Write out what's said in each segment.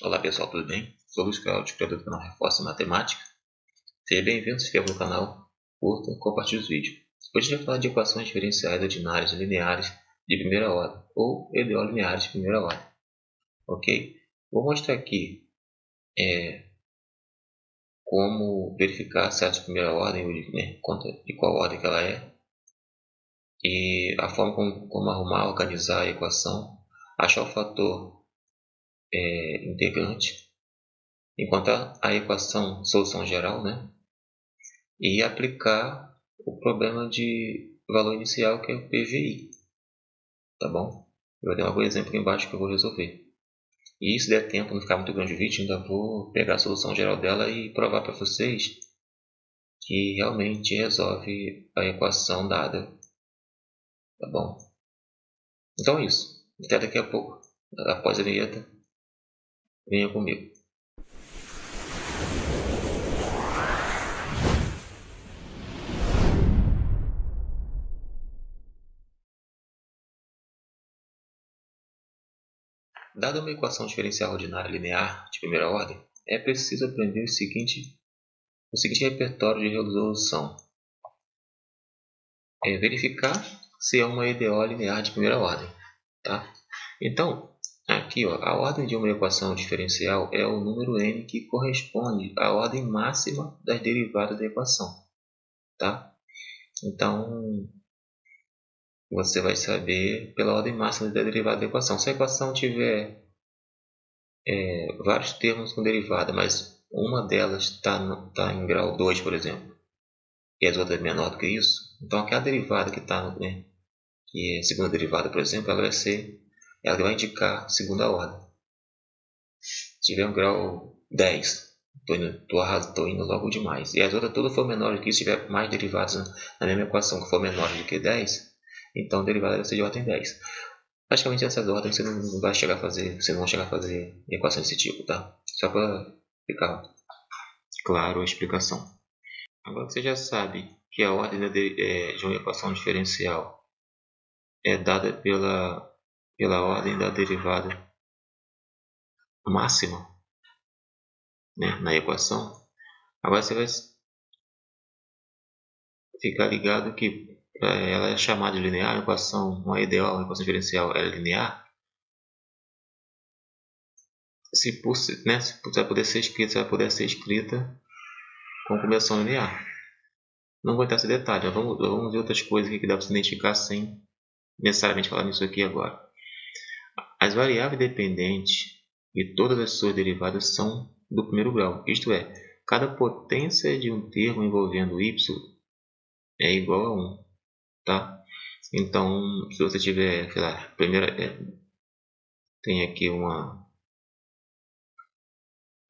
Olá pessoal, tudo bem? Sou Luiz Cláudio, criador do canal Reforça Matemática. Seja bem-vindo, se inscreva no canal, curta e compartilhe os vídeos. Hoje a gente vai falar de equações diferenciais ordinárias e lineares de primeira ordem, ou EDO lineares de primeira ordem. Ok? Vou mostrar aqui como verificar se é de primeira ordem, ou de qual ordem que ela é, e a forma como arrumar, organizar a equação, achar o fator integrante, encontrar a equação solução geral, né? E aplicar o problema de valor inicial, que é o PVI. Tá bom? Eu vou dar algum exemplo aqui embaixo que eu vou resolver. E se der tempo, não ficar muito grande o vídeo, ainda vou pegar a solução geral dela e provar para vocês que realmente resolve a equação dada. Tá bom? Então é isso. Até daqui a pouco. Após a vinheta, venha comigo. Dada uma equação diferencial ordinária linear de primeira ordem, é preciso aprender o seguinte repertório de resolução. Verificar se é uma EDO linear de primeira ordem. Tá? Então, aqui a ordem de uma equação diferencial é o número n que corresponde à ordem máxima das derivadas da equação. Tá? Então, você vai saber pela ordem máxima da derivada da equação. Se a equação tiver vários termos com derivada, mas uma delas está em grau 2, por exemplo, e as outras menor do que isso, então aquela derivada que está, que é segunda derivada, por exemplo, ela vai indicar segunda ordem. Se tiver um grau 10, estou indo logo demais. E as outras todas for menores que isso, se tiver mais derivadas na mesma equação que for menor do que 10, então a derivada deve ser de ordem 10. Praticamente essas ordens você não vai chegar a fazer, você não vai chegar a fazer equação desse tipo, tá? Só para ficar claro a explicação. Agora que você já sabe que a ordem de uma equação diferencial é dada pela ordem da derivada máxima, né, na equação. Agora você vai ficar ligado que ela é chamada de linear, uma ideal, uma equação diferencial é linear. Se vai poder ser escrita com conversão linear. Não vou entrar nesse detalhe, vamos ver outras coisas que dá para se identificar sem necessariamente falar nisso aqui agora. As variáveis dependentes e todas as suas derivadas são do primeiro grau, isto é, cada potência de um termo envolvendo y é igual a 1. Tá? Então, se você tiver, sei lá, tem aqui uma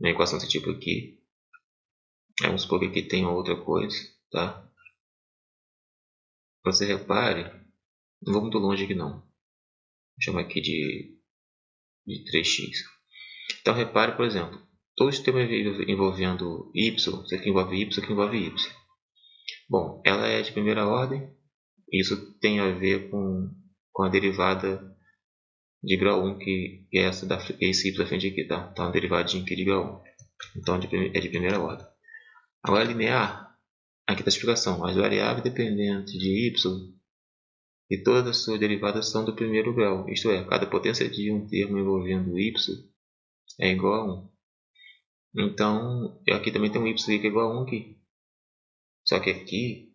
equação desse tipo aqui. Vamos supor que aqui tem outra coisa, tá? Você repare, não vou muito longe aqui não. Vou chamar aqui de 3x. Então repare, por exemplo, todos os temas envolvendo y, isso aqui envolve y, isso aqui envolve y. Bom, ela é de primeira ordem. Isso tem a ver com a derivada de grau 1, que é esse y da frente aqui, tá? Tá uma derivadinha aqui de grau 1. Então é de primeira ordem. Agora linear, aqui está a explicação. As variáveis dependentes de y e todas as suas derivadas são do primeiro grau. Isto é, cada potência de um termo envolvendo y é igual a 1. Então, aqui também tem um y que é igual a 1 aqui. Só que aqui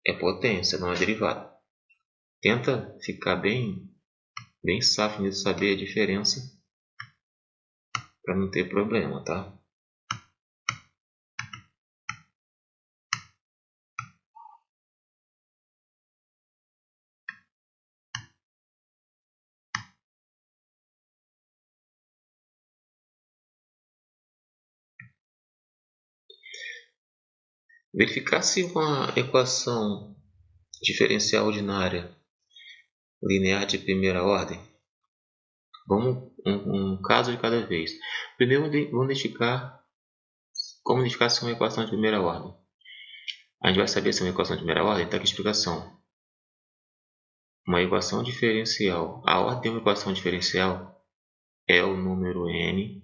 é potência, não é derivada. Tenta ficar bem safo nisso, saber a diferença para não ter problema, tá? Verificar se uma equação diferencial ordinária linear de primeira ordem. Vamos um caso de cada vez. Primeiro vamos identificar como identificar se é uma equação de primeira ordem. A gente vai saber se é uma equação de primeira ordem, está aqui a explicação. Uma equação diferencial. A ordem de uma equação diferencial é o número n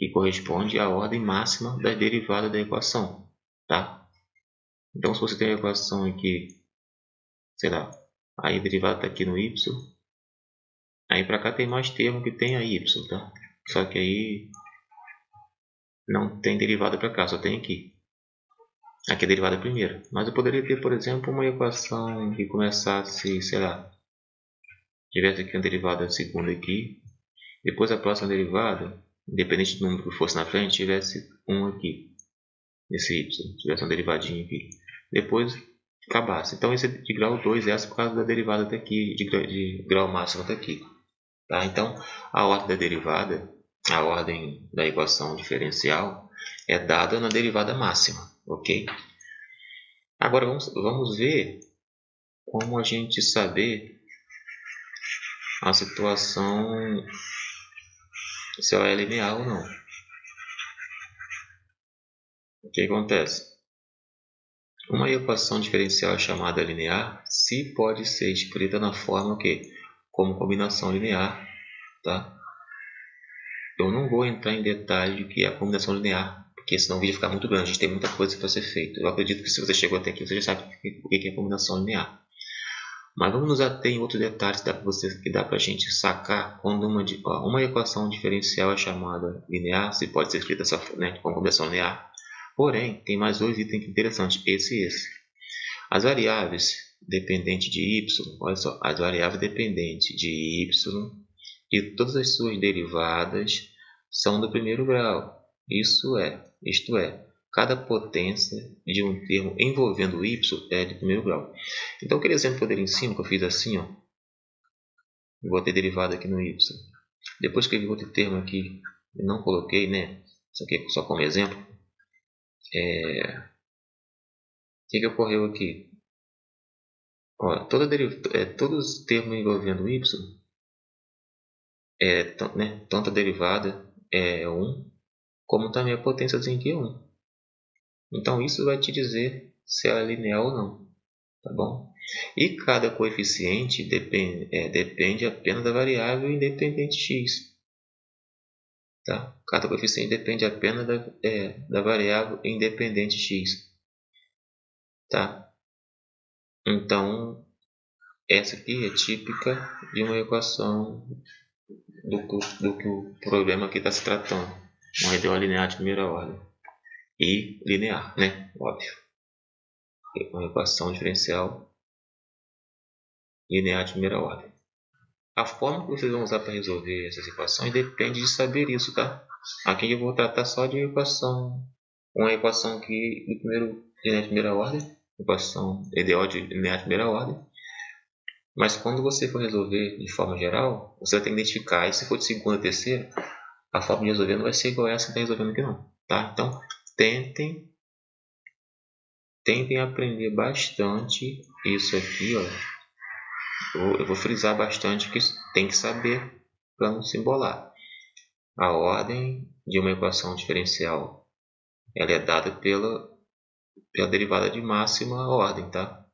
que corresponde à ordem máxima das derivadas da equação, tá? Então, se você tem a equação aqui, sei lá, aí a derivada está aqui no y, aí para cá tem mais termo que tem a y, tá? Só que aí não tem derivada para cá, só tem aqui. Aqui é a derivada primeira. Mas eu poderia ter, por exemplo, uma equação que começasse, sei lá, tivesse aqui uma derivada segunda aqui, depois a próxima derivada, independente do número que fosse na frente, tivesse um aqui, esse y, tivesse uma derivadinha aqui. Depois acabasse. Então esse é de grau 2, essa por causa da derivada daqui, de grau máximo daqui. Tá? Então a ordem da derivada, a ordem da equação diferencial é dada na derivada máxima, ok? Agora vamos ver como a gente saber a situação se ela é linear ou não. O que acontece? Uma equação diferencial chamada linear se pode ser escrita na forma que como combinação linear, tá? Eu não vou entrar em detalhe de que é a combinação linear, porque senão o vídeo fica muito grande, a gente tem muita coisa para ser feita. Eu acredito que se você chegou até aqui, você já sabe o que é combinação linear. Mas vamos nos ater em outros detalhes que dá para a gente sacar quando uma equação diferencial é chamada linear, se pode ser escrita dessa forma, né, com combinação linear. Porém, tem mais dois itens interessantes, esse e esse. As variáveis dependentes de y, olha só, as variáveis dependentes de y e todas as suas derivadas são do primeiro grau. Isto é, cada potência de um termo envolvendo y é de primeiro grau. Então, aquele exemplo que eu dei em cima, que eu fiz assim, ó, eu vou ter derivada aqui no y. Depois que eu vi outro termo aqui, eu não coloquei, né? Isso aqui é só como exemplo. O que ocorreu aqui? Ó, todos os termos envolvendo y, tanto a derivada é 1, como também a potência aqui é 1. Então, isso vai te dizer se ela é linear ou não, tá bom? E cada coeficiente depende apenas da variável independente x. Tá? Cada coeficiente depende apenas da variável independente x. Tá? Então, essa aqui é típica de uma equação do que o problema aqui está se tratando. Uma ideal linear de primeira ordem. E linear, né? Óbvio. Uma equação diferencial linear de primeira ordem. A forma que vocês vão usar para resolver essas equações depende de saber isso, tá? Aqui eu vou tratar só de equação. Uma equação aqui de linear de primeira ordem. Equação ideal de linear de primeira ordem. Mas quando você for resolver de forma geral, você vai ter que identificar. E se for de segunda ou terceira, a forma de resolver não vai ser igual a essa que está resolvendo aqui não. Tá? Então, tentem aprender bastante isso aqui, ó. Eu vou frisar bastante que tem que saber para não se embolar. A ordem de uma equação diferencial ela é dada pela derivada de máxima ordem, tá?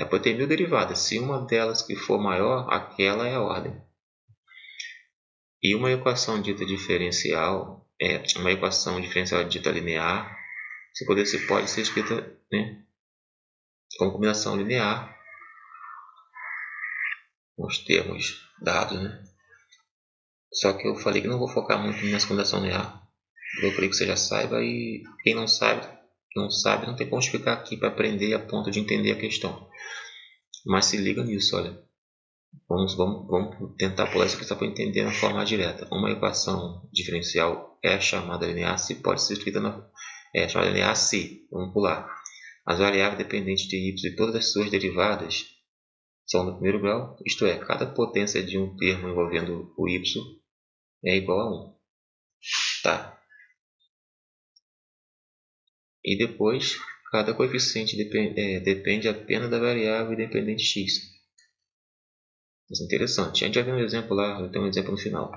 Pode ter 1000 derivadas. Se uma delas que for maior, aquela é a ordem. E uma equação dita diferencial uma equação diferencial dita linear. Pode ser escrita, né, com combinação linear, com os termos dados, né? Só que eu falei que não vou focar muito nessa combinação linear. Eu creio que você já saiba, e quem não sabe não tem como explicar aqui para aprender a ponto de entender a questão. Mas se liga nisso, olha. Vamos tentar pular isso aqui só para entender na forma direta. Uma equação diferencial é chamada linear se pode ser escrita chamada linear se. Vamos pular. As variáveis dependentes de y e todas as suas derivadas são do primeiro grau, isto é, cada potência de um termo envolvendo o y é igual a 1. Tá? E depois, cada coeficiente depende apenas da variável independente x. Isso é interessante. A gente já viu um exemplo lá, eu tenho um exemplo no final.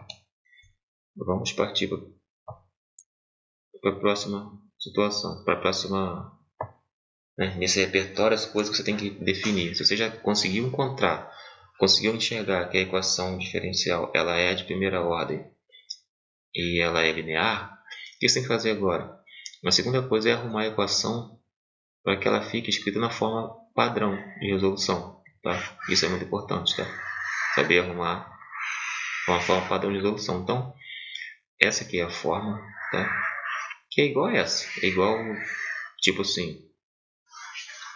Vamos partir para a próxima situação, para a próxima, né, nesse repertório, as coisas que você tem que definir. Se você já conseguiu enxergar que a equação diferencial ela é de primeira ordem e ela é linear, o que você tem que fazer agora? A segunda coisa é arrumar a equação para que ela fique escrita na forma padrão de resolução. Tá? Isso é muito importante, tá? Saber arrumar uma forma padrão de resolução. Então, essa aqui é a forma, tá? Que é igual a essa. É igual, tipo assim,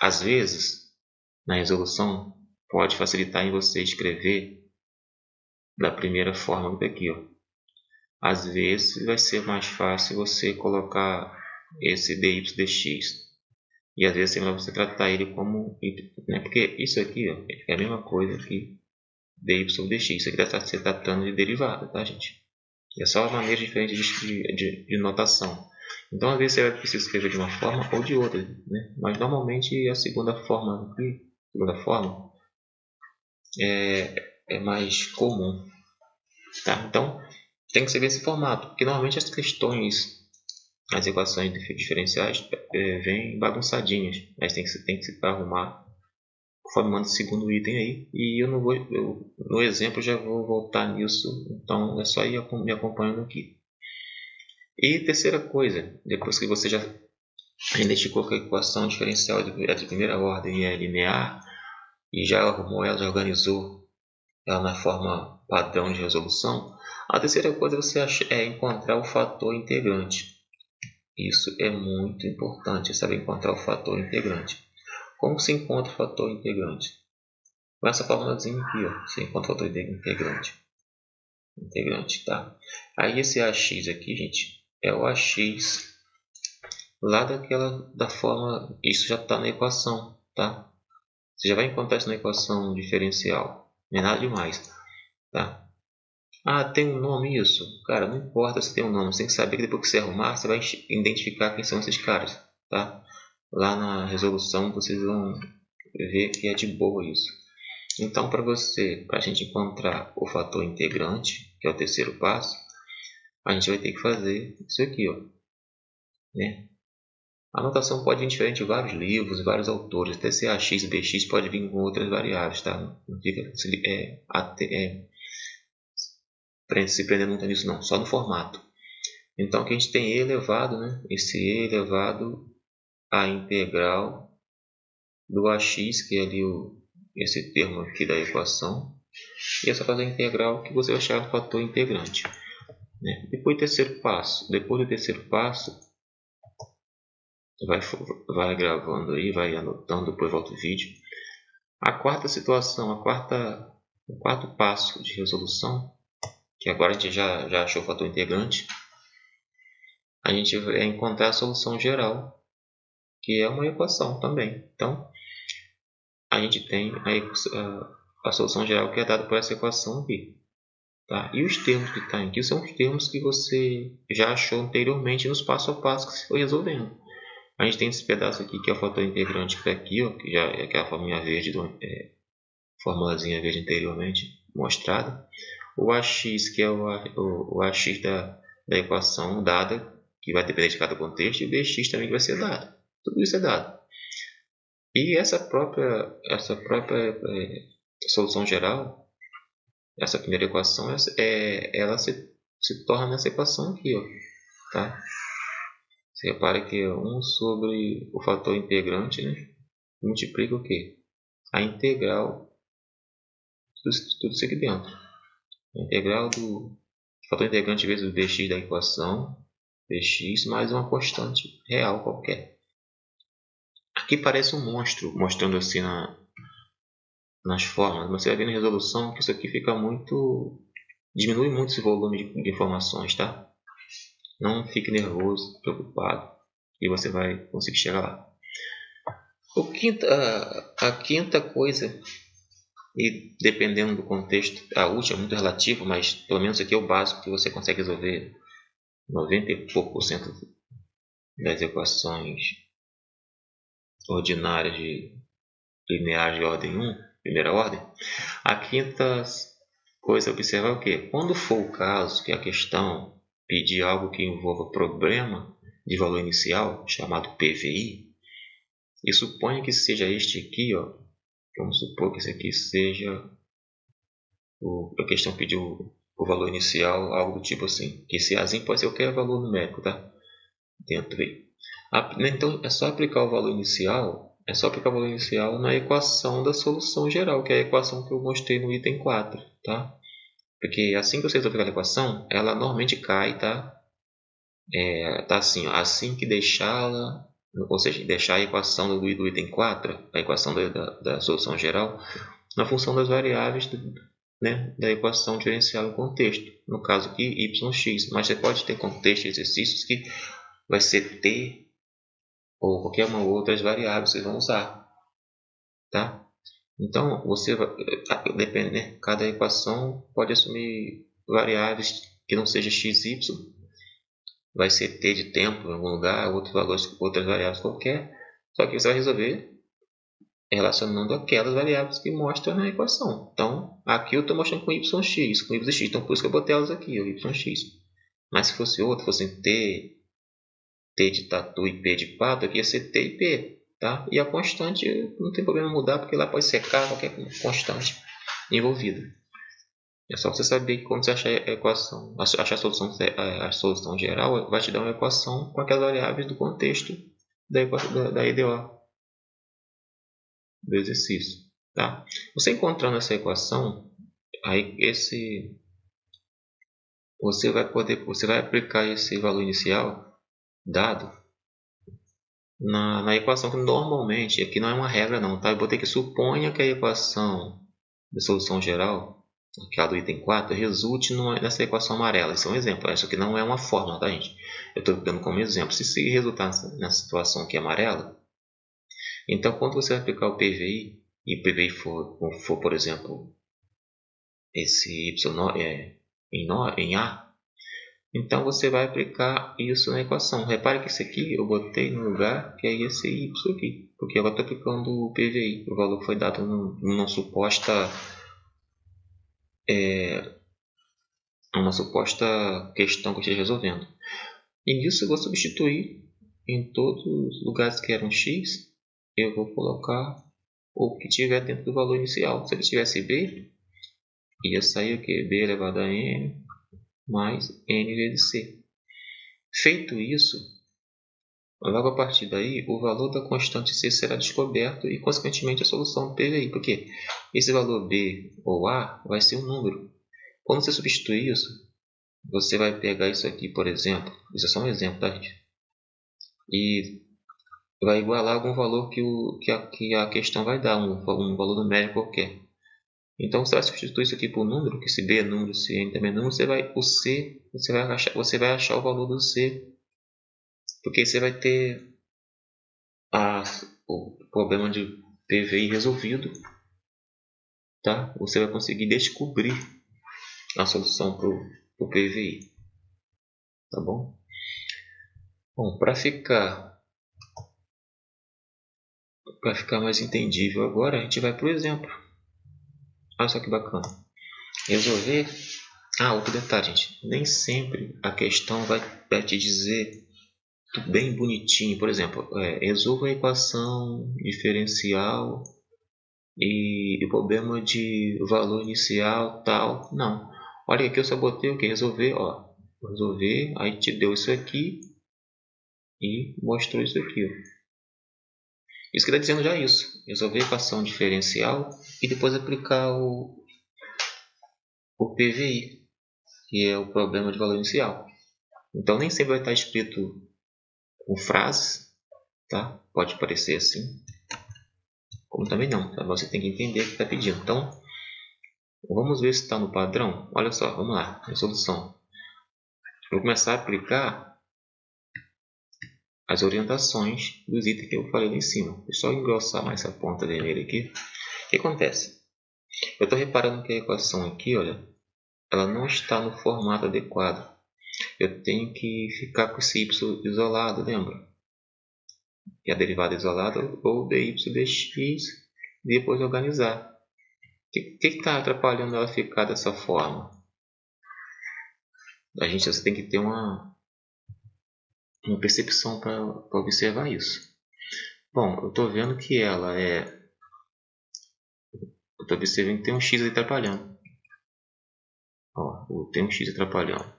às vezes, na resolução, pode facilitar em você escrever da primeira forma daqui, ó. Às vezes vai ser mais fácil você colocar esse dy dx. E às vezes é melhor você tratar ele como y, né? Porque isso aqui, ó, é a mesma coisa que dy dx. Isso aqui está se tratando de derivada, tá, gente? É só uma maneira diferente de notação. Então, às vezes você vai precisar escrever de uma forma ou de outra, né? Mas normalmente a segunda forma aqui, é mais comum, tá? Então, tem que ser desse formato, porque normalmente as questões, as equações diferenciais vêm bagunçadinhas, mas tem que se arrumar conforme manda o segundo item aí, e eu não vou, no exemplo já vou voltar nisso, então é só ir me acompanhando aqui. E terceira coisa, depois que você já identificou que a equação diferencial é de primeira ordem e é linear, e já arrumou ela, já organizou ela na forma padrão de resolução, a terceira coisa é encontrar o fator integrante. Isso é muito importante, saber encontrar o fator integrante. Como se encontra o fator integrante? Com essa formulazinha aqui, ó, você encontra o fator integrante. Integrante, tá? Aí esse AX aqui, gente, é o AX lá da forma, isso já está na equação, tá? Você já vai encontrar isso na equação diferencial, não é nada demais, tá? Ah, tem um nome isso? Cara, não importa se tem um nome, você tem que saber que depois que você arrumar, você vai identificar quem são esses caras, tá? Lá na resolução vocês vão ver que é de boa isso. Então, para a gente encontrar o fator integrante, que é o terceiro passo, a gente vai ter que fazer isso aqui, ó, né? A notação pode vir diferente de vários livros, vários autores, até ser AX, BX pode vir com outras variáveis, tá? Não fica se prendendo muito nisso não, só no formato. Então aqui a gente tem E elevado, né? Esse E elevado à integral do AX, que é ali esse termo aqui da equação, e é só fazer a integral que você vai achar do fator integrante, né? Depois do terceiro passo, vai gravando aí, vai anotando, depois volta o vídeo. A quarta situação, o quarto passo de resolução, que agora a gente já achou o fator integrante, a gente vai encontrar a solução geral, que é uma equação também. Então, a gente tem a solução geral que é dada por essa equação aqui. Tá? E os termos que estão aqui são os termos que você já achou anteriormente nos passo a passo que você foi resolvendo. A gente tem esse pedaço aqui que é o fator integrante que está aqui, ó, que já é aquela formulinha verde, formulazinha verde anteriormente mostrada. O AX, que é o AX da equação dada, que vai depender de cada contexto, e o BX também que vai ser dado. Tudo isso é dado. E essa própria solução geral, essa primeira equação, ela se torna nessa equação aqui, ó, tá? Você repara que 1 sobre o fator integrante, né, multiplica o quê? A integral tudo isso aqui dentro. A integral do fator integrante vezes o dx da equação, dx mais uma constante real qualquer. Aqui parece um monstro, mostrando assim nas formas, mas você vai ver na resolução que isso aqui fica muito... diminui muito esse volume de informações, tá? Não fique nervoso, preocupado, e você vai conseguir chegar lá. A quinta coisa, e dependendo do contexto, a última é muito relativa, mas pelo menos aqui é o básico que você consegue resolver 90 e pouco por cento das equações ordinárias de lineares de ordem 1, primeira ordem. A quinta coisa a observar é o quê? Quando for o caso que a questão pedir algo que envolva problema de valor inicial, chamado PVI, e suponha que seja este aqui, vamos supor que esse aqui seja a questão pediu o valor inicial, algo do tipo assim. Que esse Azinho pode ser qualquer valor numérico, tá? Dentro aí. Então é só aplicar o valor inicial. É só aplicar o valor inicial na equação da solução geral, que é a equação que eu mostrei no item 4, tá? Porque assim que você resolver a equação, ela normalmente cai, tá? Tá assim, ó, assim que deixá-la, ou seja, deixar a equação do item 4, a equação da solução geral, na função das variáveis né, da equação diferencial em contexto. No caso aqui, yx. Mas você pode ter contexto de exercícios que vai ser t ou qualquer uma outras variáveis que vocês vão usar, tá? Então, você vai, depende, né? Cada equação pode assumir variáveis que não seja x, y, vai ser t de tempo em algum lugar, outros valores, outras variáveis qualquer, só que você vai resolver relacionando aquelas variáveis que mostram na equação. Então, aqui eu estou mostrando com yx, com yx, então por isso que eu botei elas aqui, o yx. Mas se fosse outro, fosse t de tatu e p de pato, aqui ia ser t e p, tá? E a constante não tem problema mudar, porque lá pode ser k, qualquer constante envolvida. É só você saber que quando você achar a equação, achar a solução geral, vai te dar uma equação com aquelas variáveis do contexto da EDO, do exercício, tá? Você encontrando essa equação, aí você vai aplicar esse valor inicial dado na equação que normalmente, aqui não é uma regra não, tá? Eu botei que suponha que a equação da solução geral, aquela do item 4, resulte nessa equação amarela. Esse é um exemplo, isso aqui não é uma fórmula, tá, gente? Eu estou dando como exemplo. Se resultar nessa situação aqui amarela, então quando você vai aplicar o PVI, e o PVI for, por exemplo, esse y em A, então você vai aplicar isso na equação. Repare que isso aqui eu botei no lugar que é esse y aqui, porque agora estou aplicando o PVI, o valor que foi dado numa suposta questão que eu esteja resolvendo. E nisso eu vou substituir em todos os lugares que eram x, eu vou colocar o que tiver dentro do valor inicial. Se ele tivesse b, ia sair o que? B elevado a n mais n vezes c. Feito isso, logo a partir daí, o valor da constante c será descoberto e, consequentemente, a solução do PVI. Por quê? Esse valor b ou a vai ser um número. Quando você substituir isso, você vai pegar isso aqui, por exemplo, isso é só um exemplo, tá, gente? E vai igualar algum valor que a questão vai dar, um valor numérico qualquer. Então, você vai substituir isso aqui por número, que se B é número, se N também é número, você vai achar o valor do C, porque você vai ter o problema de PVI resolvido, tá? Você vai conseguir descobrir a solução para o PVI, tá bom? Bom, para ficar mais entendível agora, a gente vai para o exemplo. Olha só que bacana. Resolver. Outro detalhe, gente. Nem sempre a questão vai te dizer tudo bem bonitinho. Por exemplo, resolva a equação diferencial e o problema de valor inicial tal. Não. Olha aqui, eu só botei o que? Resolver. Ó. Resolver, aí te deu isso aqui e mostrou isso aqui. Ó. Isso que está dizendo já isso. Resolver a equação diferencial e depois aplicar o PVI, que é o problema de valor inicial. Então, nem sempre vai estar escrito com frases, tá? Pode parecer assim, como também não, tá? Você tem que entender o que está pedindo. Então, vamos ver se está no padrão. Olha só, vamos lá, resolução. Vou começar a aplicar as orientações dos itens que eu falei lá em cima. Vou só engrossar mais essa ponta vermelha aqui. O que acontece? Eu estou reparando que a equação aqui, olha, ela não está no formato adequado. Eu tenho que ficar com esse y isolado, lembra? Que é a derivada isolada, ou dy dx, e depois organizar. O que está atrapalhando ela ficar dessa forma? Você tem que ter uma percepção para observar isso. Bom, eu estou vendo que ela é... Eu estou observando que tem um x aí atrapalhando. Ó, tem um x atrapalhando.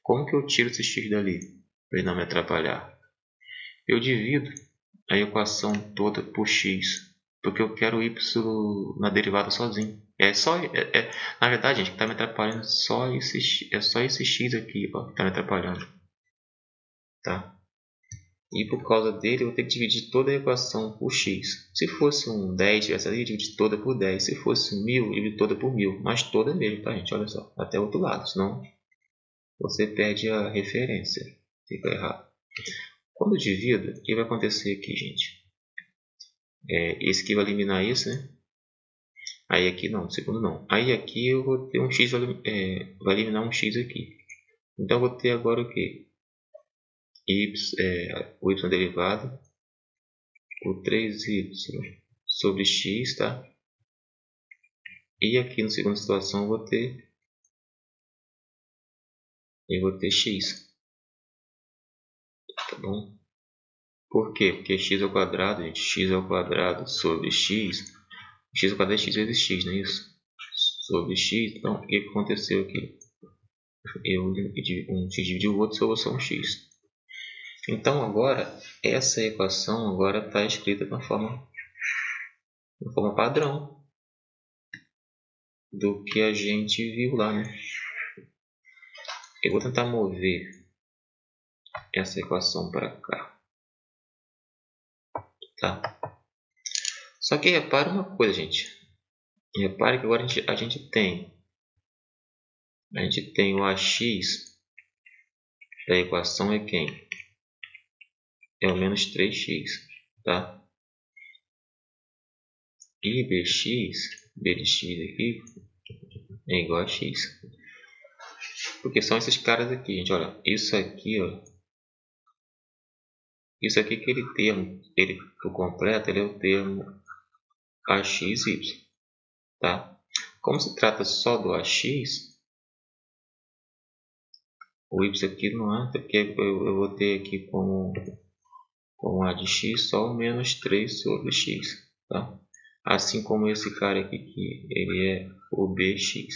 Como que eu tiro esse x dali para ele não me atrapalhar? Eu divido a equação toda por x, porque eu quero y na derivada sozinho. Na verdade, gente, que está me atrapalhando é só esse x aqui, ó, que está me atrapalhando, tá? E por causa dele, eu vou ter que dividir toda a equação por x. Se fosse um 10, tivesse ali, dividir toda por 10. Se fosse 1000, dividir toda por 1000. Mas toda mesmo, tá, gente? Olha só, até o outro lado, senão você perde a referência. Fica errado. Quando eu divido, o que vai acontecer aqui, gente? Esse aqui vai eliminar esse, né? Aí aqui não, segundo não. Aí aqui eu vou ter um x, vai eliminar um x aqui. Então eu vou ter agora o que? O y derivado por 3y sobre x, tá? E aqui na segunda situação eu vou ter x, tá bom? Por quê? Porque x ao quadrado, gente, x ao quadrado sobre x ao quadrado é x vezes x, não é isso? Sobre x, então o que aconteceu aqui? Um x dividiu o outro, sobrou só um x. Então agora, essa equação agora está escrita na forma padrão do que a gente viu lá, né? Eu vou tentar mover essa equação para cá, tá? Só que repare uma coisa, gente. Repare que agora a gente tem o ax da equação é quem? É o menos 3x, tá? E b de x aqui é igual a x. Porque são esses caras aqui, gente. Olha, isso aqui, ó. Isso aqui, aquele termo, ele por completo, ele é o termo axy, tá? Como se trata só do ax, o y aqui não entra, porque eu vou ter aqui como a de x só o menos 3 sobre x, tá? Assim como esse cara aqui, que ele é o bx,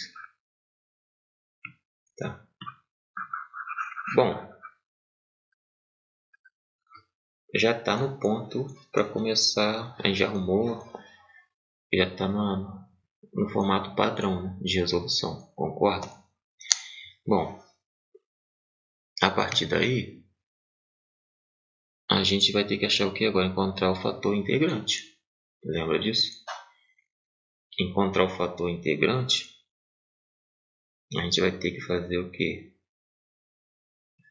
tá? Bom, já está no ponto para começar, a gente já arrumou, já está no formato padrão, né, de resolução, concorda? Bom, a partir daí, a gente vai ter que achar o que agora? Encontrar o fator integrante. Lembra disso? Encontrar o fator integrante, a gente vai ter que fazer o que?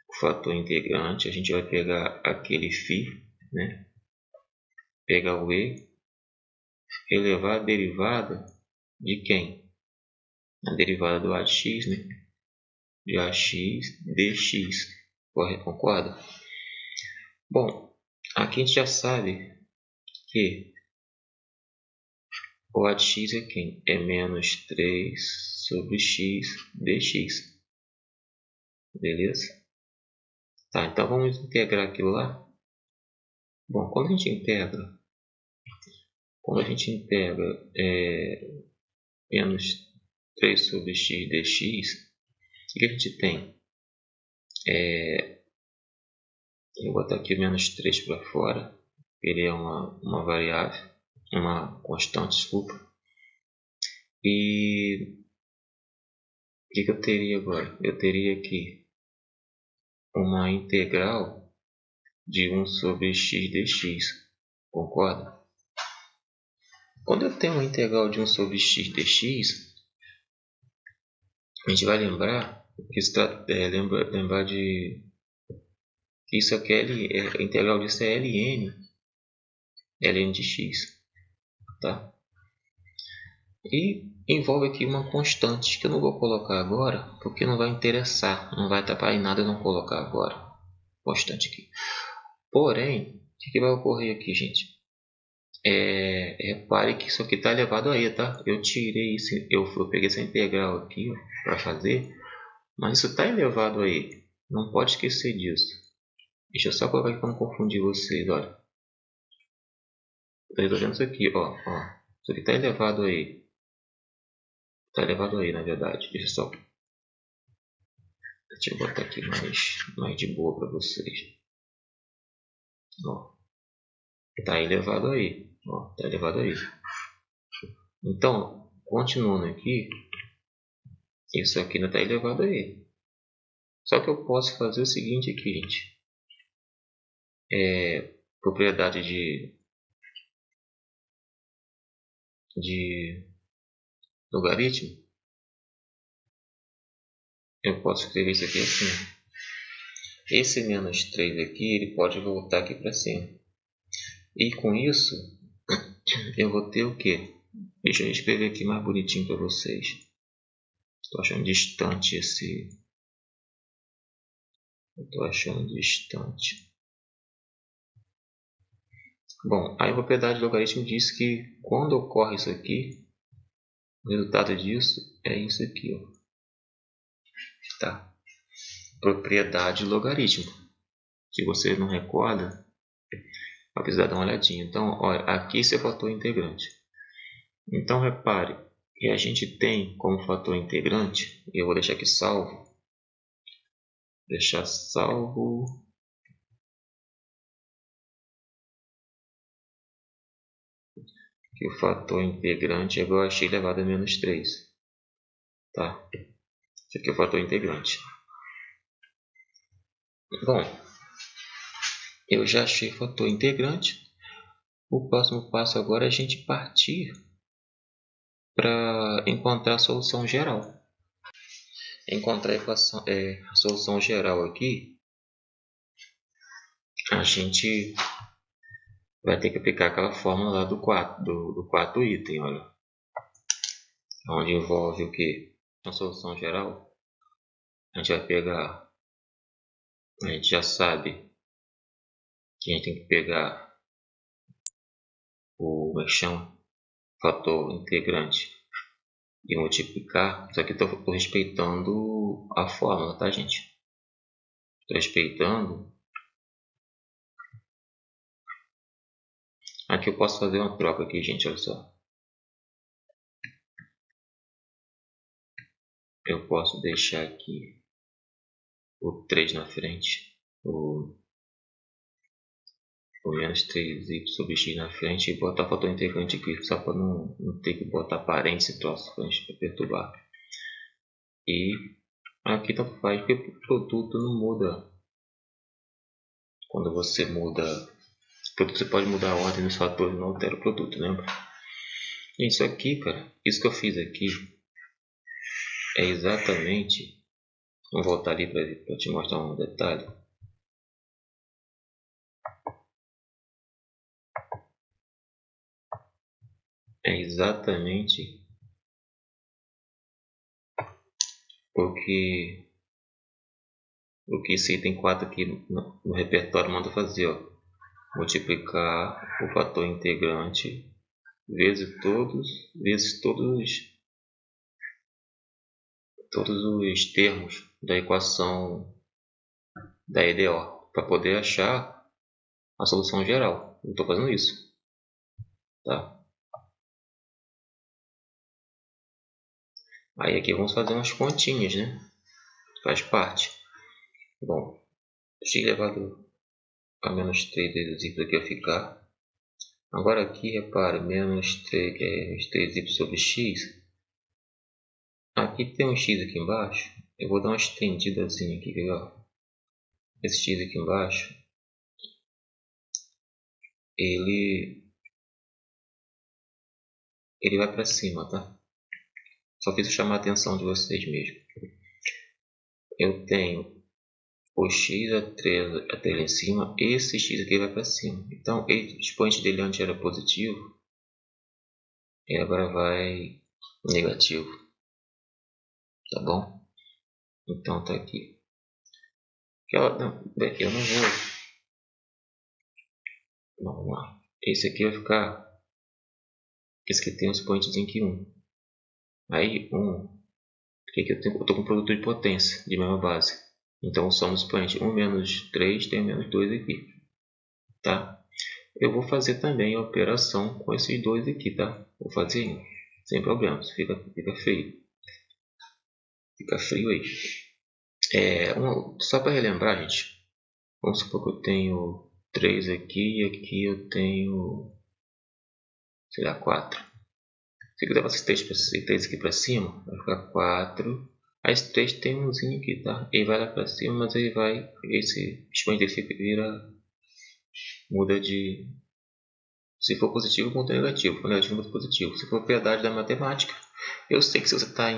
O fator integrante, a gente vai pegar aquele φ, né? Pegar o e, elevar a derivada de quem? A derivada do ax, né? De ax dx. Concorda? Bom, aqui a gente já sabe que o ax é quem? É menos 3 sobre x dx. Beleza? Tá, então vamos integrar aquilo lá. Bom, quando a gente integra menos 3 sobre x dx, o que a gente tem? Eu vou botar aqui menos 3 para fora. Ele é uma variável, uma constante, desculpa. E o que eu teria agora? Eu teria aqui uma integral de 1 sobre x dx. Concorda? Quando eu tenho uma integral de 1 sobre x dx, a gente vai lembrar que lembrar de que isso aqui a integral disso é ln de x, tá? E envolve aqui uma constante que eu não vou colocar agora, porque não vai interessar, não vai atrapalhar em nada eu não colocar agora. Constante aqui. Porém, o que vai ocorrer aqui, gente? Repare que isso aqui está elevado a e, tá? Eu tirei isso, eu peguei essa integral aqui para fazer, mas isso está elevado a e. Não pode esquecer disso. Deixa eu só colocar aqui para não confundir vocês, olha. Estou resolvendo isso aqui, ó. Isso aqui está elevado a e. Tá elevado aí, na verdade. Deixa eu botar aqui mais de boa para vocês. Ó, tá elevado aí. Ó, tá elevado aí. Então, continuando aqui, isso aqui ainda tá elevado aí. Só que eu posso fazer o seguinte aqui, gente. Propriedade de logaritmo. Eu posso escrever isso aqui assim. Esse menos 3 aqui, ele pode voltar aqui para cima. E com isso, eu vou ter o quê? Deixa eu escrever aqui mais bonitinho para vocês. Estou achando distante esse... Estou achando distante. Bom, a propriedade de logaritmo diz que quando ocorre isso aqui, o resultado disso é isso aqui. Ó. Tá? Propriedade de logaritmo. Se você não recorda, vai precisar dar uma olhadinha. Então, olha, aqui esse é o fator integrante. Então, repare que a gente tem como fator integrante, eu vou deixar aqui salvo, deixar salvo, que o fator integrante é igual a x elevado a menos 3. Tá? Esse aqui é o fator integrante. Bom, eu já achei o fator integrante. O próximo passo agora é a gente partir para encontrar a solução geral. Encontrar a solução geral aqui, a gente vai ter que aplicar aquela fórmula lá do quarto item, olha. Onde envolve o que? A solução geral. A gente vai pegar, a gente já sabe que a gente tem que pegar o fator integrante e multiplicar. Só que estou respeitando a fórmula, tá, gente? Estou respeitando. Aqui eu posso fazer uma troca aqui, gente, olha só. Eu posso deixar aqui o 3 na frente, o menos 3y sobre x na frente e botar o fator integrante aqui, só para não ter que botar parênteses e troço para perturbar. E aqui tanto faz, porque o produto não muda. Quando você muda o produto, você pode mudar a ordem dos fatores, não altera o produto, lembra? E isso aqui, cara, isso que eu fiz aqui é exatamente... Vou voltar ali para te mostrar um detalhe. É exatamente o que esse item 4 aqui no repertório manda fazer. Ó. Multiplicar o fator integrante vezes todos os termos da equação da EDO para poder achar a solução geral. Eu estou fazendo isso. Tá? Aí aqui vamos fazer umas continhas, né? Faz parte. Bom, x elevado a menos 3 vezes y aqui vai ficar. Agora aqui, repare, menos 3y sobre x. Aqui tem um x aqui embaixo. Eu vou dar uma estendidazinha aqui, legal? Esse x aqui embaixo, ele vai para cima, tá? Só fiz chamar a atenção de vocês mesmo. Eu tenho o x até lá em cima, esse x aqui vai para cima. Então, o expoente dele antes era positivo, e agora vai negativo. Tá bom? Então, tá aqui. Eu não vou... Vamos lá. Esse aqui vai ficar... Esse aqui tem um expoente em que 1. Aí, 1... Aqui eu estou com um produto de potência, de mesma base. Então, somos expoente 1 menos 3, tem menos 2 aqui. Tá? Eu vou fazer também a operação com esses dois aqui, tá? Vou fazer sem problemas, fica feio. Fica frio aí. Só para relembrar, gente. Vamos supor que eu tenho 3 aqui e aqui eu tenho, sei lá, 4. Se eu levar esses 3 aqui para cima, vai ficar 4. Aí esse 3 tem umzinho aqui, tá? Ele vai lá para cima, mas ele vai, esse expoente dele vira, muda de, se for positivo, ponto negativo. Se for negativo, ponto positivo. Se for propriedade da matemática, eu sei que se você está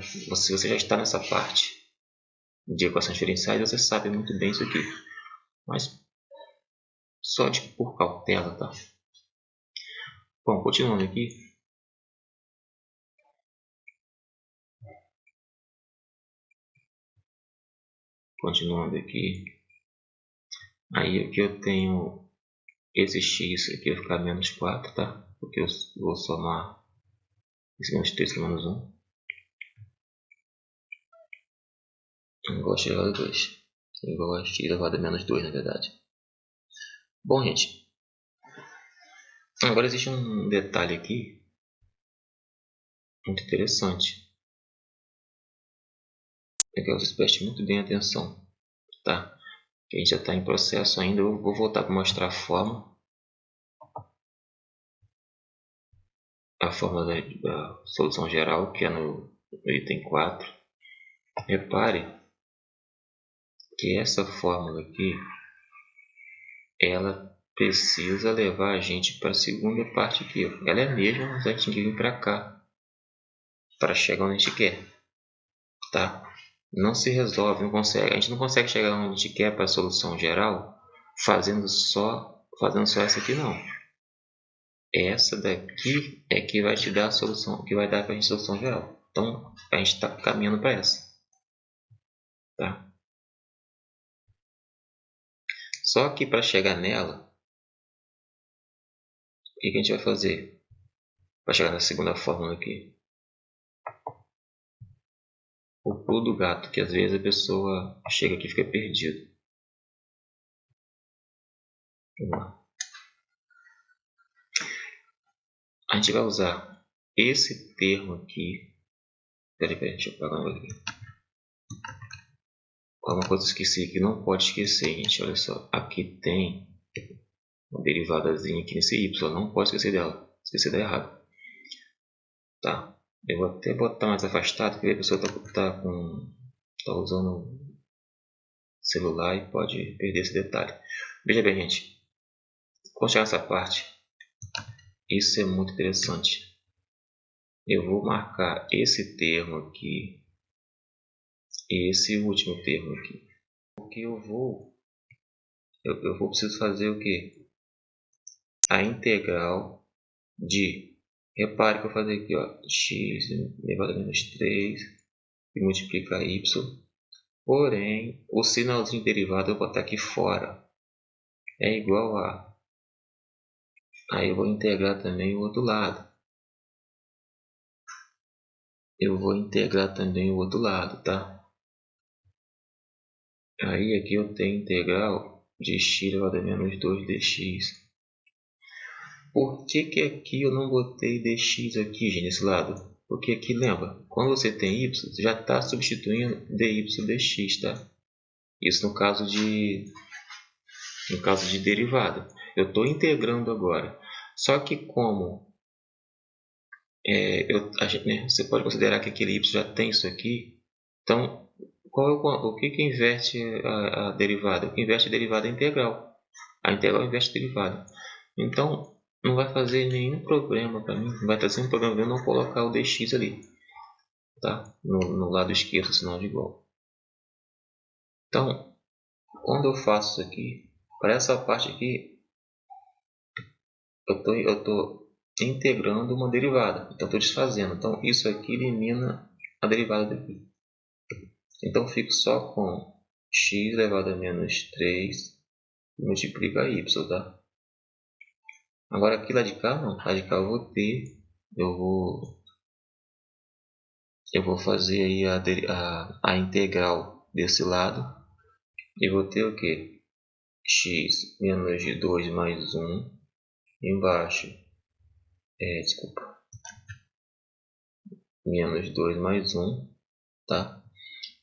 se você já está nessa parte de equações diferenciais, você sabe muito bem isso aqui. Mas só por cautela, tá? Bom, continuando aqui. Aí aqui eu tenho esse x aqui vai ficar menos 4, tá? Porque eu vou somar esse menos 3 com menos 1. Igual a x elevado a 2. Igual a x elevado a menos 2, na verdade. Bom, gente. Agora existe um detalhe aqui muito interessante. É que vocês prestem muito bem atenção, tá? Que a gente já está em processo ainda. Eu vou voltar para mostrar a forma da solução geral, que é no item 4. Repare que essa fórmula aqui, ela precisa levar a gente para a segunda parte aqui. Ela é a mesma, mas a gente tem que vir para cá para chegar onde a gente quer, tá? Não se resolve, não consegue. A gente não consegue chegar onde a gente quer para a solução geral fazendo só essa aqui, não. Essa daqui é que vai te dar a solução, que vai dar para a gente a solução geral. Então a gente está caminhando para essa, tá? Só que para chegar nela, o que a gente vai fazer? Para chegar na segunda fórmula aqui, o pulo do gato, que às vezes a pessoa chega aqui e fica perdido. Vamos lá. A gente vai usar esse termo aqui. Peraí, deixa eu apagar aqui. Uma coisa que eu esqueci que não pode esquecer, gente. Olha só, aqui tem uma derivadazinha aqui nesse y. Não pode esquecer dela. Esqueci dela errado. Tá. Eu vou até botar mais afastado, porque a pessoa tá usando celular e pode perder esse detalhe. Veja bem, gente. Quando chegar nessa parte, isso é muito interessante. Eu vou marcar esse termo aqui e esse último termo aqui. Porque eu vou preciso fazer o que? A integral de, repare que eu vou fazer aqui, ó, x elevado a menos 3 e multiplicar y. Porém, o sinalzinho derivado eu vou botar aqui fora. É igual a. Aí eu vou integrar também o outro lado. Tá? Aí aqui eu tenho integral de x elevado a menos 2 dx. Por que aqui eu não botei dx aqui, gente, nesse lado? Porque aqui, lembra, quando você tem y, você já está substituindo dy dx, tá? Isso no caso de derivada. Eu estou integrando agora. Só que como você pode considerar que aquele y já tem isso aqui, então o que inverte a derivada? O que inverte a derivada é a integral. A integral inverte a derivada. Então, não vai fazer nenhum problema para mim, não vai trazer um problema eu não colocar o dx ali, tá? No lado esquerdo, sinal de igual. Então, quando eu faço isso aqui, para essa parte aqui, eu estou integrando uma derivada, então estou desfazendo. Então, isso aqui elimina a derivada daqui. Então, fico só com x elevado a menos 3 multiplica y, tá? Agora, aqui lá de cá, não. Lá de cá eu vou ter, eu vou fazer aí a integral desse lado. E vou ter o que? X menos 2 mais 1 embaixo. Desculpa. Menos 2 mais 1 tá?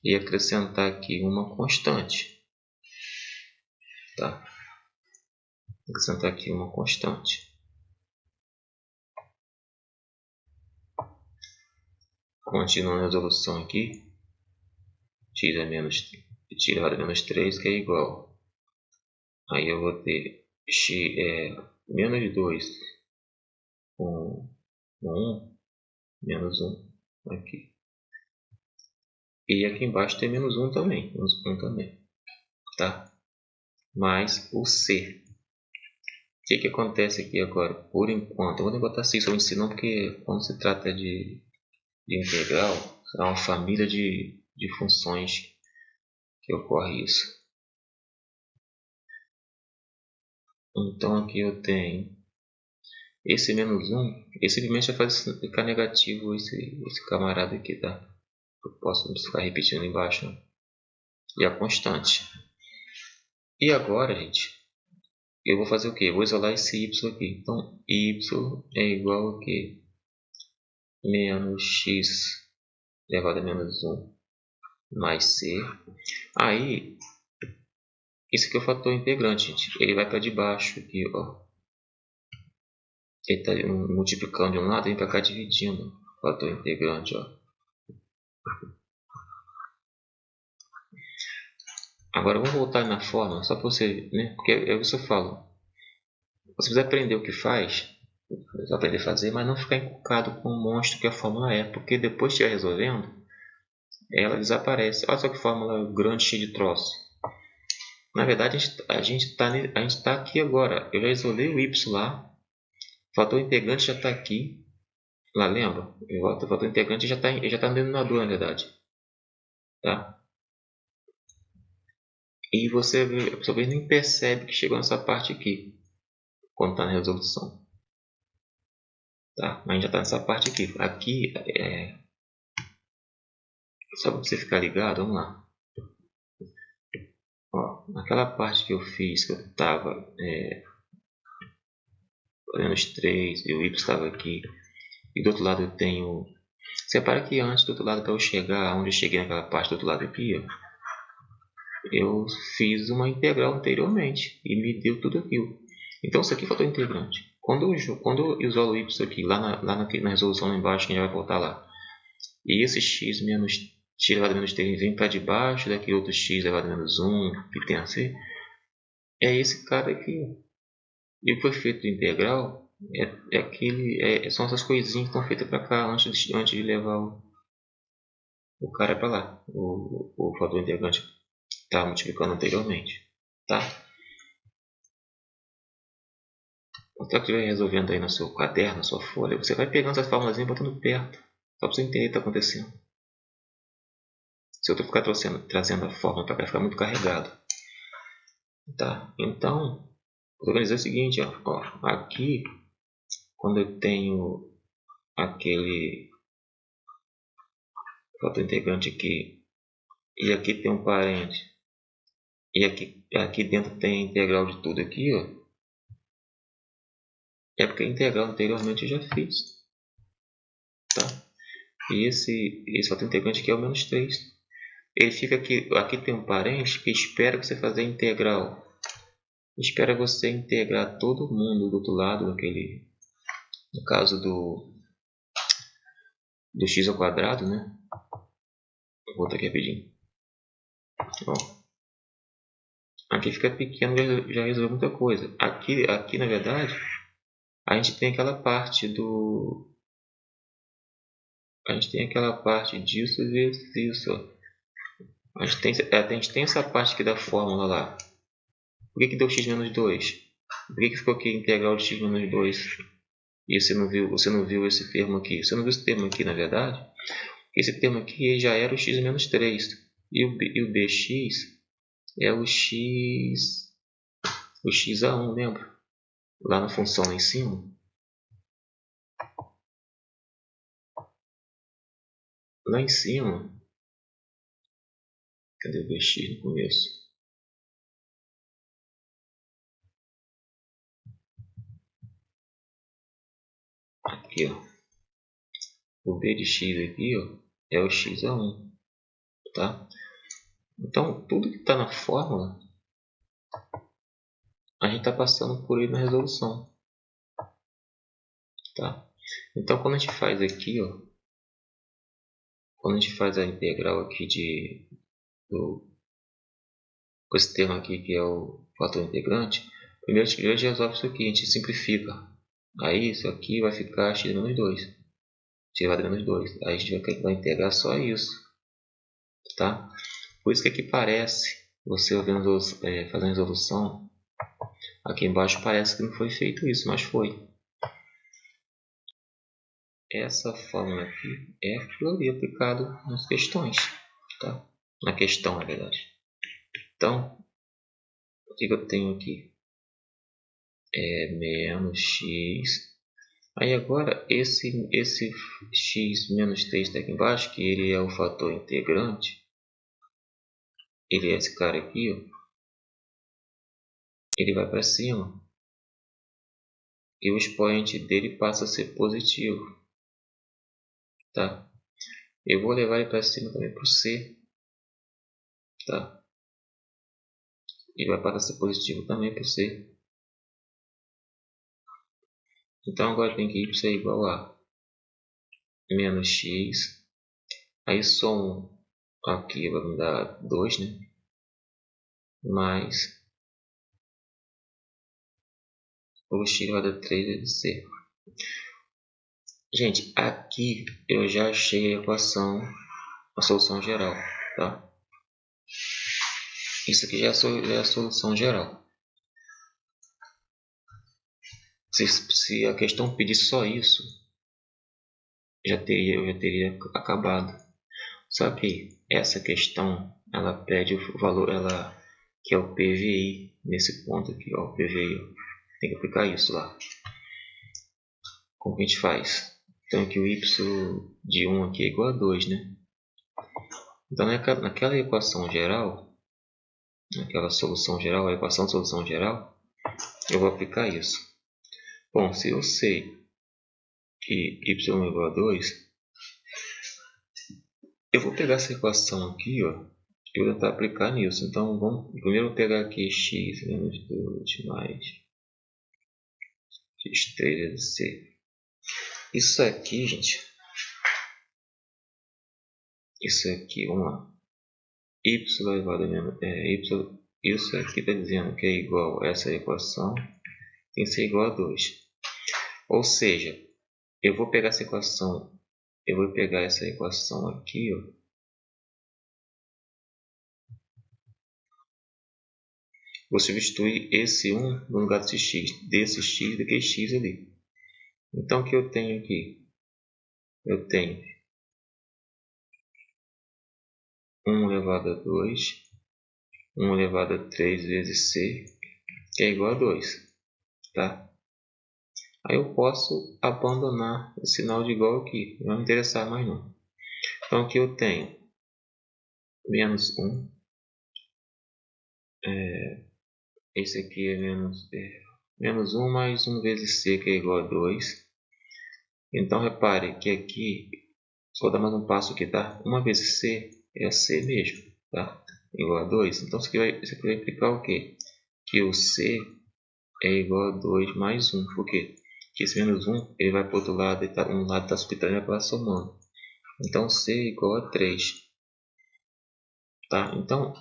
E acrescentar aqui uma constante, tá? Acrescentar aqui uma constante. Continuando a resolução aqui, tira elevado a menos 3, que é igual. Aí eu vou ter menos 2 com 1, menos 1 aqui. E aqui embaixo tem menos 1 também, tá? Mais o C. O que acontece aqui agora? Por enquanto, eu vou nem botar assim somente C não, porque quando se trata de integral, será uma família de funções que ocorre isso. Então aqui eu tenho esse menos 1, esse simplesmente vai fazer ficar negativo esse camarada aqui, tá? Eu posso ficar repetindo embaixo, né? E a constante. E agora, gente, eu vou fazer o quê? Eu vou isolar esse y aqui. Então, y é igual a quê? Menos x elevado a menos 1 mais c. Aí, esse aqui é o fator integrante, gente. Ele vai para debaixo aqui, ó. Ele está multiplicando de um lado e vem para cá dividindo o fator integrante, ó. Agora vamos voltar na forma, só para você, né? Porque é isso que eu falo. Você precisa aprender o que faz, aprender a fazer, mas não ficar encucado com o monstro que a fórmula é, porque depois de estiver resolvendo, ela desaparece. Olha só que fórmula grande, cheia de troço. Na verdade, a gente tá aqui agora. Eu já isolei o y lá, o fator integrante já está aqui. Lá, lembra? O fator integrante já está no denominador, na verdade. Tá? E você talvez nem percebe que chegou nessa parte aqui, quando está na resolução. Tá? Mas já está nessa parte aqui. Aqui, só para você ficar ligado, vamos lá. Ó, naquela parte que eu fiz, que eu estava menos 3 e o y estava aqui, e do outro lado eu tenho... Separa que antes, do outro lado, para eu chegar onde eu cheguei naquela parte do outro lado aqui, ó, eu fiz uma integral anteriormente e me deu tudo aquilo. Então isso aqui é fator integrante. Quando eu isolo o y aqui, na resolução lá embaixo, que a gente vai voltar lá, e esse x elevado a menos 3 vem para debaixo daquele outro x elevado a menos 1 que tem a c, é esse cara aqui. E o efeito integral são essas coisinhas que estão feitas para cá antes de levar o cara para lá. O fator integrante está multiplicando anteriormente. Tá? Quando você estiver resolvendo aí no seu caderno, na sua folha, você vai pegando essas fórmulas e botando perto. Só para você entender o que está acontecendo. Se eu ficar trazendo a fórmula para cá, fica muito carregado. Tá? Então, vou organizar o seguinte, ó, aqui, quando eu tenho aquele fator integrante aqui, e aqui tem um parente, e aqui dentro tem a integral de tudo aqui, ó, é porque a integral anteriormente eu já fiz. Tá? E esse fator integrante aqui é o menos 3. Ele fica aqui tem um parente que espera você fazer a integral. Espera você integrar todo mundo do outro lado daquele, no caso do x ao quadrado, né? Vou voltar aqui rapidinho. Ó, aqui fica pequeno, já resolveu muita coisa. Aqui na verdade, a gente tem aquela parte do... A gente tem aquela parte disso vezes isso. A gente tem essa parte aqui da fórmula lá. Por que deu x menos 2? Por que ficou aqui integral de x menos 2? E você não viu esse termo aqui. Você não viu esse termo aqui, na verdade? Esse termo aqui já era o x menos 3. E o bx é o x a 1, lembra? Lá na função lá em cima. Lá em cima. Cadê o bx no começo? Aqui, ó. O b de x aqui, ó, é o x a 1. tá? Então, tudo que está na fórmula, a gente está passando por ele na resolução, tá? Então, quando a gente faz aqui, ó, quando a gente faz a integral aqui com esse termo aqui que é o fator integrante, primeiro a gente resolve isso aqui, a gente simplifica. Aí isso aqui vai ficar x menos 2. X elevado a menos 2. Aí a gente vai integrar só isso, tá? Por isso que aqui parece, você fazendo a resolução, aqui embaixo parece que não foi feito isso, mas foi. Essa fórmula aqui é aquilo ali aplicado nas questões, tá? Na questão, na verdade. Então, o que eu tenho aqui? É menos x. Aí agora, esse x menos 3 está aqui embaixo, que ele é o fator integrante. Ele é esse cara aqui, ó. Ele vai para cima. E o expoente dele passa a ser positivo. Tá? Eu vou levar ele para cima também para o c. Tá? E vai passar a ser positivo também para o c. Então agora tem que y é igual a menos x. Aí somo aqui vai me dar 2, né? Mais o x vai dar 3 vezes c. Gente, aqui eu já achei a equação, a solução geral, tá? Isso aqui já é a solução geral. Se a questão pedisse só isso, eu já teria acabado. Só que essa questão, ela pede o valor, que é o PVI, nesse ponto aqui, ó, o PVI. Tem que aplicar isso lá. Como que a gente faz? Então aqui o y de 1 aqui é igual a 2, né? Então naquela equação geral, naquela solução geral, a equação de solução geral, eu vou aplicar isso. Bom, se eu sei que y é igual a 2, eu vou pegar essa equação aqui, ó, e vou tentar aplicar nisso. Então, primeiro pegar aqui x menos 2 mais x3 vezes c. Isso aqui, gente, isso aqui, vamos lá. Y elevado a menos, isso aqui está dizendo que é igual a essa equação, tem que ser igual a 2. Ou seja, eu vou pegar essa equação aqui, ó, vou substituir esse 1 no lugar desse x, daquele x ali. Então, o que eu tenho aqui? Eu tenho 1 elevado a 2, 1 elevado a 3 vezes c, que é igual a 2. Tá? Aí eu posso abandonar o sinal de igual aqui, não vai me interessar mais não. Então, aqui eu tenho menos 1. Esse aqui é menos 1 mais 1 vezes c, que é igual a 2. Então, repare que aqui, vou dar mais um passo aqui, tá? 1 vezes c é c mesmo, tá? Igual a 2. Então, isso aqui vai implicar o quê? Que o c é igual a 2 mais 1. Por quê? Porque esse menos 1 ele vai para o outro lado, um lado está subtraindo e vai para somando. Então, c é igual a 3. Tá? Então,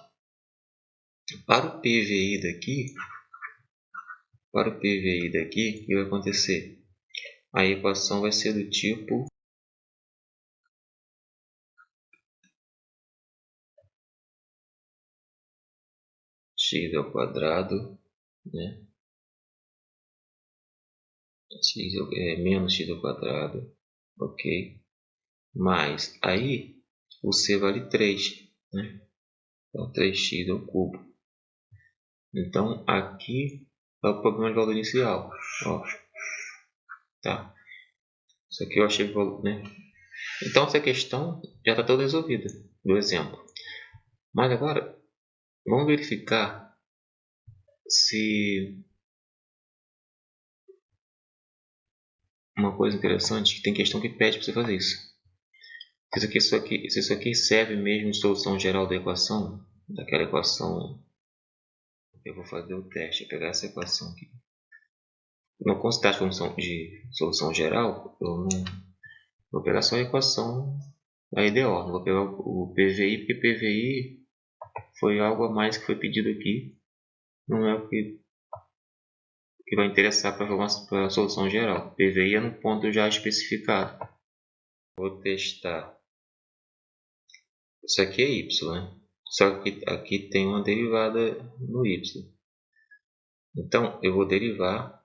para o PVI daqui, o que vai acontecer? A equação vai ser do tipo x ao quadrado, né? Menos x ao quadrado, ok? Mas aí o c vale 3, né? Então 3x ao cubo. Então aqui é o problema de valor inicial, ó. Tá? Isso aqui eu achei, né? Então essa questão já está toda resolvida do exemplo. Mas agora vamos verificar se uma coisa interessante, que tem questão que pede para você fazer isso. Se isso aqui serve mesmo de solução geral da equação, daquela equação, eu vou fazer o teste, pegar essa equação aqui. Não considerar a função de solução geral, eu não vou pegar só a equação da IDO, não vou pegar o PVI, porque PVI foi algo a mais que foi pedido aqui, não é o que vai interessar para a solução geral. PVI é no ponto já especificado. Vou testar. Isso aqui é y, né? Só que aqui tem uma derivada no y. Então, eu vou derivar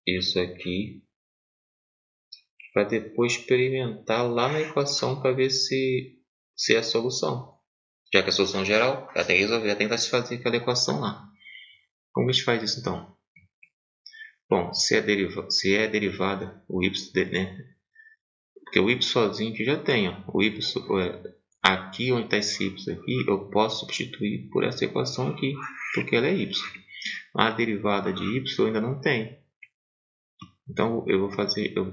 isso aqui para depois experimentar lá na equação para ver se é a solução. Já que a solução geral, até resolver, tentar se fazer aquela equação lá. Como a gente faz isso então? Bom, se é derivada, o y, né? Porque o y sozinho que já tem, ó. O y, aqui onde está esse y aqui, eu posso substituir por essa equação aqui, porque ela é y. A derivada de y eu ainda não tem. Então eu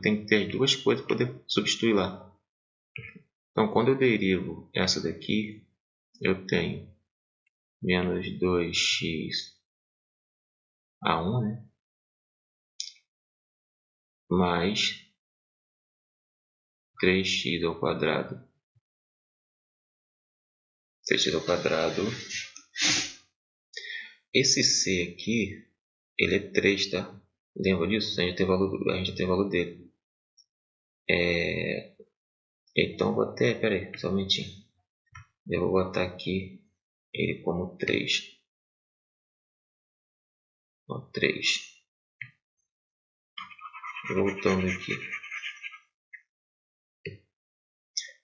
tenho que ter duas coisas para poder substituir lá. Então quando eu derivo essa daqui, eu tenho menos 2x a 1, né? Mais 3x ao quadrado. 6x ao quadrado. Esse c aqui, ele é 3, tá? Lembra disso? A gente tem valor dele. Então, vou até... Pera aí, só um momentinho. Eu vou botar aqui ele como 3. Ó, 3. Voltando aqui.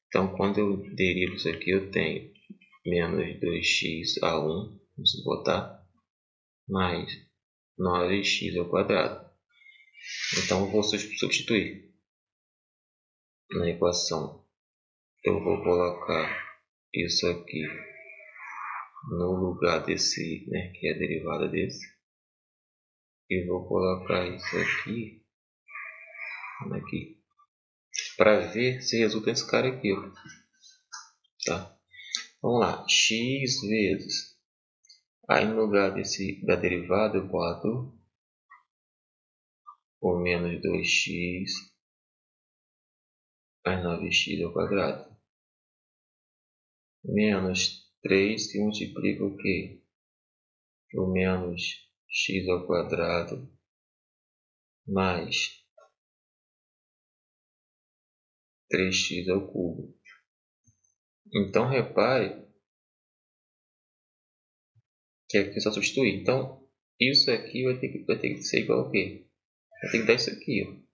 Então, quando eu derivo isso aqui, eu tenho menos 2x a 1, vamos botar, mais 9x ao quadrado. Então, eu vou substituir na equação. Eu vou colocar isso aqui no lugar desse, né, que é a derivada desse. E vou colocar isso aqui para ver se resulta nesse cara aqui, ó. Tá? Vamos lá, x vezes, aí no lugar da derivada eu boto o menos 2x mais 9x ao quadrado, menos 3 que multiplica o quê? O menos x ao quadrado mais 3x ao cubo. Então, repare que aqui é só substituir. Então, isso aqui vai ter que ser igual a quê? Vai ter que dar isso aqui, ó.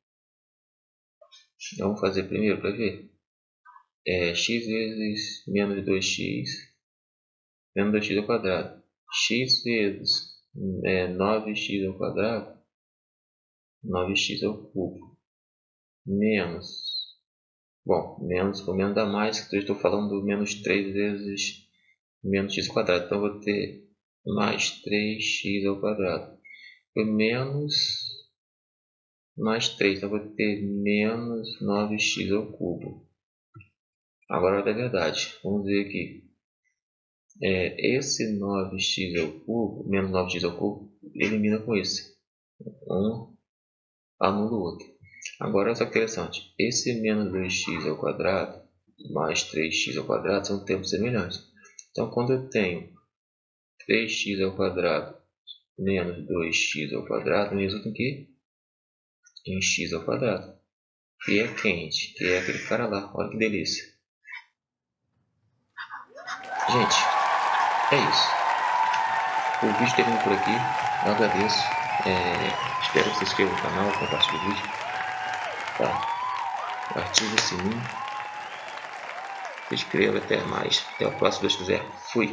Vamos fazer primeiro para ver. X vezes menos 2x menos 2x ao quadrado. X vezes 9x ao quadrado, 9x ao cubo, menos, menos com menos dá mais, que eu estou falando do menos 3 vezes menos x ao quadrado, então eu vou ter mais 3x ao quadrado, foi menos mais 3, então eu vou ter menos 9x ao cubo. Agora é verdade, vamos ver aqui. Esse 9x ao cubo, menos 9x ao cubo, elimina com esse. Um anula o outro. Agora, olha só que interessante. Esse menos 2x ao quadrado mais 3x ao quadrado são termos semelhantes. Então, quando eu tenho 3x ao quadrado menos 2x ao quadrado, me resulta em quê? Em x ao quadrado. Que é quente, que é aquele cara lá. Olha que delícia. Gente, é isso. O vídeo termina por aqui. Eu agradeço. Espero que você se inscreva no canal, compartilhe o vídeo. Tá? Ative o sininho. Se inscreva. Até mais. Até o próximo, se Deus quiser. Fui.